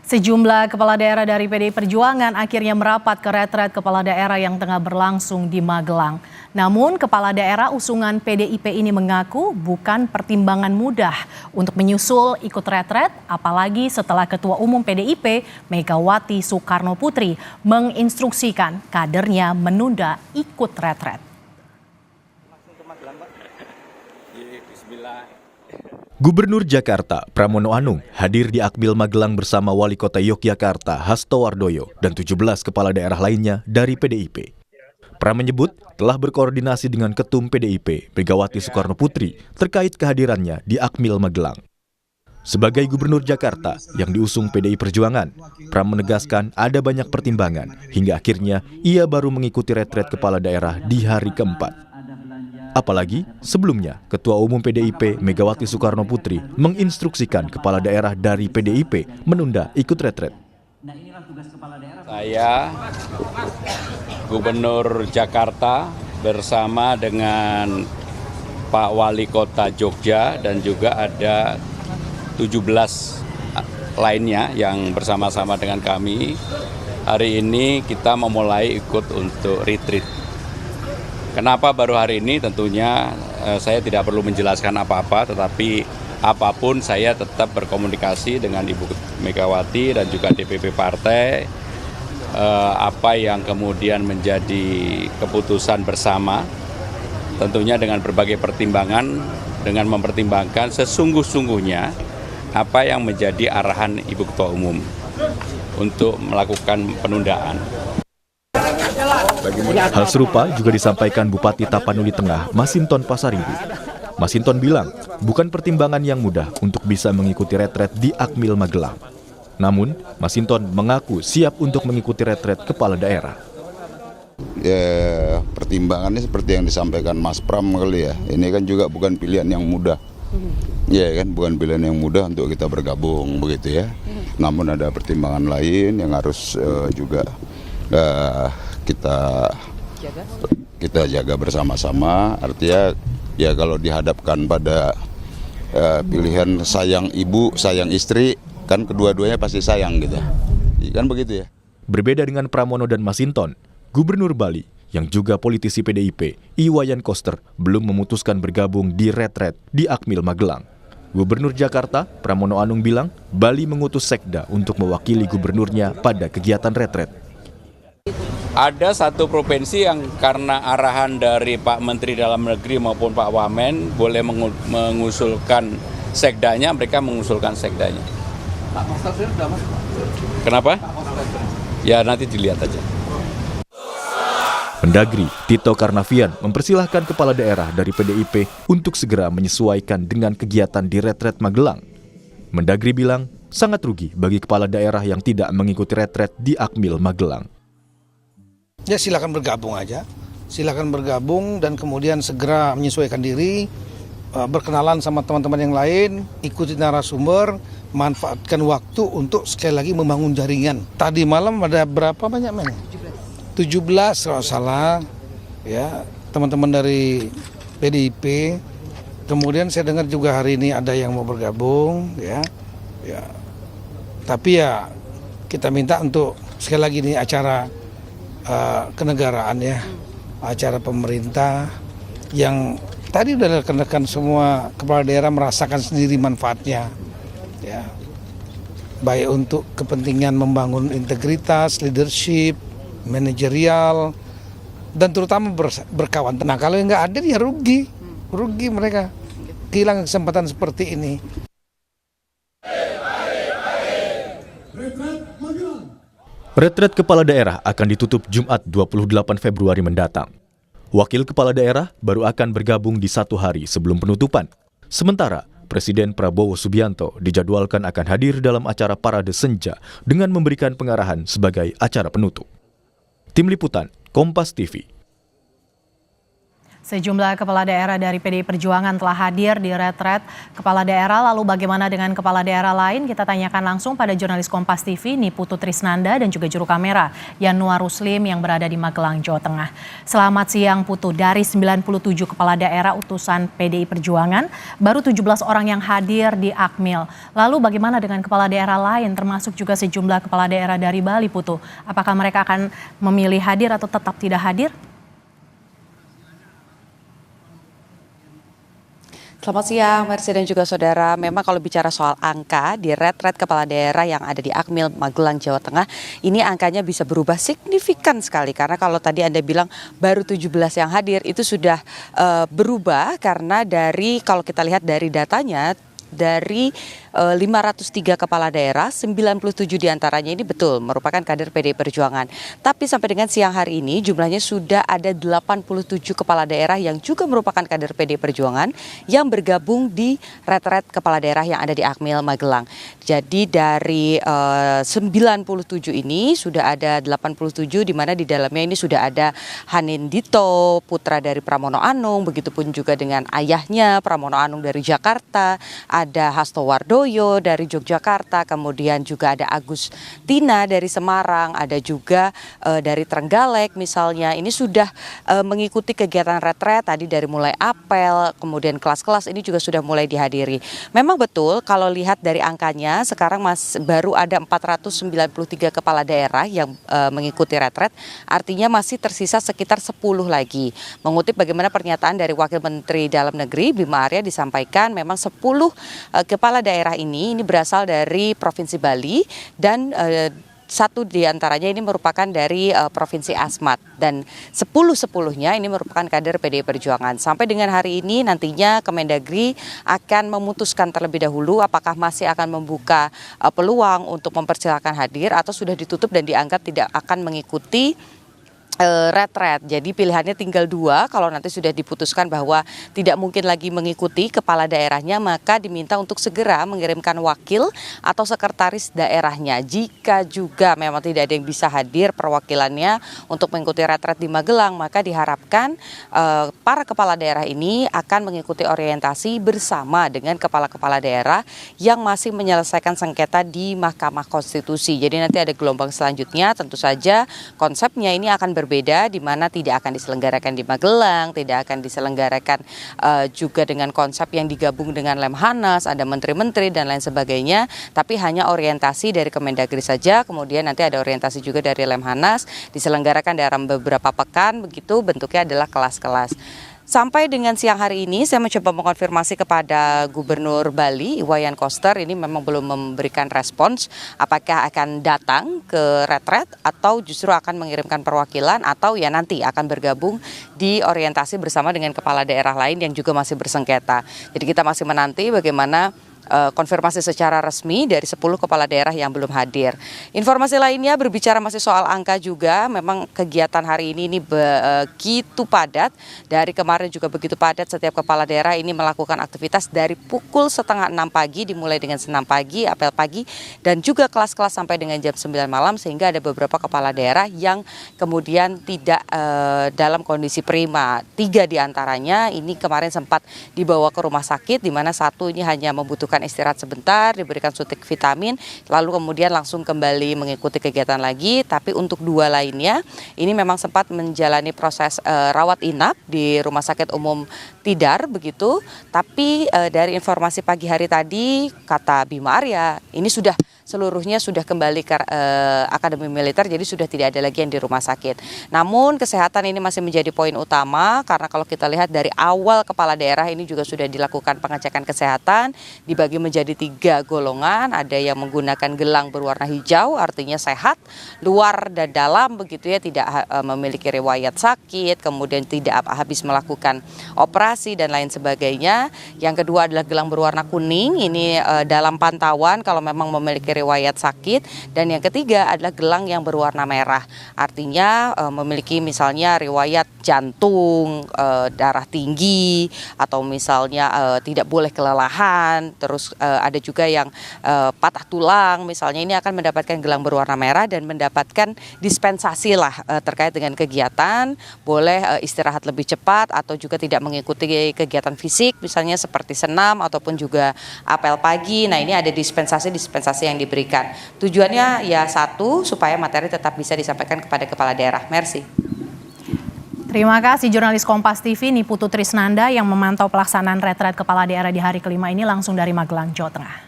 Sejumlah kepala daerah dari PDI Perjuangan akhirnya merapat ke retret kepala daerah yang tengah berlangsung di Magelang. Namun kepala daerah usungan PDIP ini mengaku bukan pertimbangan mudah untuk menyusul ikut retret, apalagi setelah Ketua Umum PDIP Megawati Soekarno Putri menginstruksikan kadernya menunda ikut retret. Gubernur Jakarta Pramono Anung hadir di Akmil Magelang bersama Wali Kota Yogyakarta Hasto Wardoyo dan 17 kepala daerah lainnya dari PDIP. Pram menyebut telah berkoordinasi dengan Ketum PDIP Megawati Soekarno Putri terkait kehadirannya di Akmil Magelang. Sebagai Gubernur Jakarta yang diusung PDI Perjuangan, Pram menegaskan ada banyak pertimbangan hingga akhirnya ia baru mengikuti retret kepala daerah di hari keempat. Apalagi sebelumnya Ketua Umum PDIP Megawati Soekarno Putri menginstruksikan kepala daerah dari PDIP menunda ikut retret. Saya, Gubernur Jakarta bersama dengan Pak Wali Kota Jogja dan juga ada 17 lainnya yang bersama-sama dengan kami. Hari ini kita memulai ikut untuk retreat. Kenapa baru hari ini? Tentunya saya tidak perlu menjelaskan apa-apa, tetapi apapun saya tetap berkomunikasi dengan Ibu Megawati dan juga DPP Partai. Apa yang kemudian menjadi keputusan bersama, tentunya dengan berbagai pertimbangan, dengan mempertimbangkan sesungguh-sungguhnya apa yang menjadi arahan Ibu Ketua Umum untuk melakukan penundaan. Hal serupa juga disampaikan Bupati Tapanuli Tengah, Masinton Pasaribu. Masinton bilang, bukan pertimbangan yang mudah untuk bisa mengikuti retret di Akmil Magelang. Namun, Masinton mengaku siap untuk mengikuti retret kepala daerah. Ya, pertimbangannya seperti yang disampaikan Mas Pram kali ya. Ini kan juga bukan pilihan yang mudah. Ya kan, bukan pilihan yang mudah untuk kita bergabung begitu ya. Namun ada pertimbangan lain yang harus juga kita jaga bersama-sama. Artinya ya kalau dihadapkan pada pilihan sayang ibu, sayang istri, kan kedua-duanya pasti sayang gitu. Kan begitu ya. Berbeda dengan Pramono dan Masinton, Gubernur Bali yang juga politisi PDIP, Iwayan Koster belum memutuskan bergabung di retret di Akmil Magelang. Gubernur Jakarta, Pramono Anung bilang, Bali mengutus sekda untuk mewakili gubernurnya pada kegiatan retret. Ada satu provinsi yang karena arahan dari Pak Menteri Dalam Negeri maupun Pak Wamen boleh mengusulkan sekdanya, mereka mengusulkan sekdanya. Kenapa? Ya nanti dilihat aja. Mendagri Tito Karnavian mempersilahkan kepala daerah dari PDIP untuk segera menyesuaikan dengan kegiatan di retret Magelang. Mendagri bilang sangat rugi bagi kepala daerah yang tidak mengikuti retret di Akmil Magelang. Ya silakan bergabung aja, silakan bergabung dan kemudian segera menyesuaikan diri, berkenalan sama teman-teman yang lain, ikuti narasumber, manfaatkan waktu untuk sekali lagi membangun jaringan. Tadi malam ada berapa banyak men? 17 kalau salah, ya teman-teman dari PDIP. Kemudian saya dengar juga hari ini ada yang mau bergabung, ya. Tapi ya kita minta untuk sekali lagi ini acara kenegaraan ya, acara pemerintah yang tadi udah rekan-rekan semua kepala daerah merasakan sendiri manfaatnya ya, baik untuk kepentingan membangun integritas, leadership, manajerial, dan terutama berkawan. Tenang, kalau nggak ada ya rugi mereka kehilangan kesempatan seperti ini. Retret kepala daerah akan ditutup Jumat 28 Februari mendatang. Wakil kepala daerah baru akan bergabung di 1 hari sebelum penutupan. Sementara, Presiden Prabowo Subianto dijadwalkan akan hadir dalam acara Parade Senja dengan memberikan pengarahan sebagai acara penutup. Tim Liputan, Kompas TV. Sejumlah kepala daerah dari PDI Perjuangan telah hadir di retret kepala daerah. Lalu bagaimana dengan kepala daerah lain? Kita tanyakan langsung pada jurnalis Kompas TV Niputu Trisnanda dan juga juru kamera Yanuar Ruslim yang berada di Magelang, Jawa Tengah. Selamat siang Putu. Dari 97 kepala daerah utusan PDI Perjuangan, baru 17 orang yang hadir di Akmil. Lalu bagaimana dengan kepala daerah lain, termasuk juga sejumlah kepala daerah dari Bali, Putu? Apakah mereka akan memilih hadir atau tetap tidak hadir? Selamat siang, Mercy dan juga saudara. Memang kalau bicara soal angka di retret kepala daerah yang ada di Akmil, Magelang, Jawa Tengah, ini angkanya bisa berubah signifikan sekali. Karena kalau tadi Anda bilang baru 17 yang hadir, itu sudah berubah karena dari kalau kita lihat dari datanya, dari 503 kepala daerah, 97 diantaranya ini betul merupakan kader PDI Perjuangan. Tapi sampai dengan siang hari ini jumlahnya sudah ada 87 kepala daerah yang juga merupakan kader PDI Perjuangan yang bergabung di retret kepala daerah yang ada di Akmil, Magelang. Jadi dari 97 ini sudah ada 87 di mana di dalamnya ini sudah ada Hanin Dito, putra dari Pramono Anung, begitupun juga dengan ayahnya Pramono Anung dari Jakarta, ada Hasto Wardoyo dari Yogyakarta, kemudian juga ada Agus Tina dari Semarang, ada juga dari Trenggalek misalnya. Ini sudah mengikuti kegiatan retret tadi dari mulai apel, kemudian kelas-kelas ini juga sudah mulai dihadiri. Memang betul kalau lihat dari angkanya sekarang baru ada 493 kepala daerah yang mengikuti retret, artinya masih tersisa sekitar 10 lagi. Mengutip bagaimana pernyataan dari Wakil Menteri Dalam Negeri Bima Arya disampaikan memang 10 kepala daerah ini berasal dari Provinsi Bali dan satu diantaranya ini merupakan dari Provinsi Asmat dan 10-10-nya ini merupakan kader PDI Perjuangan. Sampai dengan hari ini nantinya Kemendagri akan memutuskan terlebih dahulu apakah masih akan membuka peluang untuk mempersilahkan hadir atau sudah ditutup dan dianggap tidak akan mengikuti retret. Jadi pilihannya tinggal 2. Kalau nanti sudah diputuskan bahwa tidak mungkin lagi mengikuti kepala daerahnya, maka diminta untuk segera mengirimkan wakil atau sekretaris daerahnya. Jika juga memang tidak ada yang bisa hadir perwakilannya untuk mengikuti retret di Magelang, maka diharapkan para kepala daerah ini akan mengikuti orientasi bersama dengan kepala-kepala daerah yang masih menyelesaikan sengketa di Mahkamah Konstitusi. Jadi nanti ada gelombang selanjutnya, tentu saja konsepnya ini akan berbeda, di mana tidak akan diselenggarakan di Magelang, tidak akan diselenggarakan juga dengan konsep yang digabung dengan Lemhanas, ada menteri-menteri dan lain sebagainya, tapi hanya orientasi dari Kemendagri saja, kemudian nanti ada orientasi juga dari Lemhanas, diselenggarakan dalam beberapa pekan, begitu bentuknya adalah kelas-kelas. Sampai dengan siang hari ini saya mencoba mengkonfirmasi kepada Gubernur Bali Iwayan Koster, ini memang belum memberikan respons apakah akan datang ke retret atau justru akan mengirimkan perwakilan atau ya nanti akan bergabung di orientasi bersama dengan kepala daerah lain yang juga masih bersengketa. Jadi kita masih menanti bagaimana konfirmasi secara resmi dari 10 kepala daerah yang belum hadir. Informasi lainnya berbicara masih soal angka juga, memang kegiatan hari ini begitu padat. Dari kemarin juga begitu padat, setiap kepala daerah ini melakukan aktivitas dari pukul 5:30 pagi, dimulai dengan senam pagi, apel pagi, dan juga kelas-kelas sampai dengan jam 9 malam, sehingga ada beberapa kepala daerah yang kemudian tidak dalam kondisi prima. 3 diantaranya ini kemarin sempat dibawa ke rumah sakit, di mana satu ini hanya membutuhkan istirahat sebentar, diberikan suntik vitamin, lalu kemudian langsung kembali mengikuti kegiatan lagi. Tapi untuk 2 lainnya ini memang sempat menjalani proses rawat inap di Rumah Sakit Umum Tidar begitu. Tapi dari informasi pagi hari tadi kata Bima Arya ini seluruhnya sudah kembali ke Akademi Militer, jadi sudah tidak ada lagi yang di rumah sakit. Namun kesehatan ini masih menjadi poin utama karena kalau kita lihat dari awal kepala daerah ini juga sudah dilakukan pengecekan kesehatan, dibagi menjadi 3 golongan, ada yang menggunakan gelang berwarna hijau artinya sehat, luar dan dalam begitu ya, tidak memiliki riwayat sakit, kemudian tidak habis melakukan operasi dan lain sebagainya. Yang kedua adalah gelang berwarna kuning, ini dalam pantauan kalau memang memiliki riwayat sakit, dan yang ketiga adalah gelang yang berwarna merah. Artinya memiliki misalnya riwayat jantung, darah tinggi, atau misalnya tidak boleh kelelahan, terus ada juga yang patah tulang misalnya, ini akan mendapatkan gelang berwarna merah dan mendapatkan dispensasi lah terkait dengan kegiatan, boleh istirahat lebih cepat atau juga tidak mengikuti kegiatan fisik misalnya seperti senam ataupun juga apel pagi. Nah, ini ada dispensasi yang diberikan. Tujuannya ya satu, supaya materi tetap bisa disampaikan kepada kepala daerah. Mercy. Terima kasih jurnalis Kompas TV Niputu Trisnanda yang memantau pelaksanaan retret kepala daerah di hari kelima ini langsung dari Magelang, Jawa Tengah.